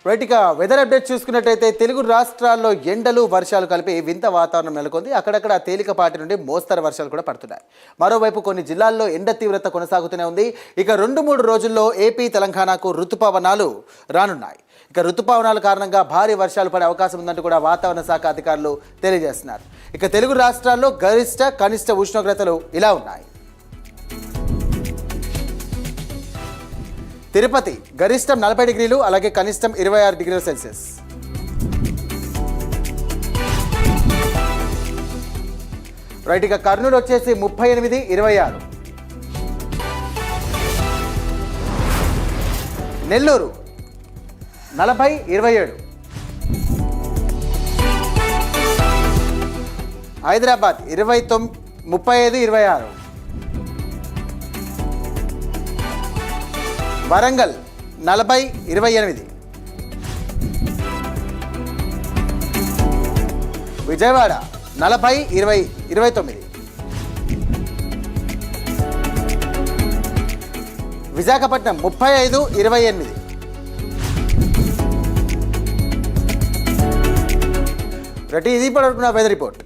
Right, ఇక weather update చూసుకున్నట్టయితే తెలుగు రాష్ట్రాల్లో ఎండలు వర్షాలు కలిపి వింత వాతావరణం నెలకొంది. అక్కడక్కడ తేలికపాటి నుండి మోస్తరు వర్షాలు కూడా పడుతున్నాయి. మరోవైపు కొన్ని జిల్లాల్లో ఎండ తీవ్రత కొనసాగుతూనే ఉంది. ఇక 2-3 రోజుల్లో ఏపీ తెలంగాణకు ఋతుపవనాలు రానున్నాయి. ఇక ఋతుపవనాల కారణంగా భారీ వర్షాలు పడే అవకాశం ఉందంటూ కూడా వాతావరణ శాఖ అధికారులు తెలియజేస్తున్నారు. ఇక తెలుగు రాష్ట్రాల్లో గరిష్ట కనిష్ట ఉష్ణోగ్రతలు ఇలా ఉన్నాయి. తిరుపతి గరిష్టం 40 డిగ్రీలు, అలాగే కనిష్టం 26 డిగ్రీల సెల్సియస్. రైట్, ఇక కర్నూలు వచ్చేసి 38, 26. నెల్లూరు 40, 27. హైదరాబాద్ 35, 26. వరంగల్ 40, 28. విజయవాడ 40, 20, 29. విశాఖపట్నం 35, 28. రెడ్డి, ఇది ఇప్పుడు వెదర్ రిపోర్ట్.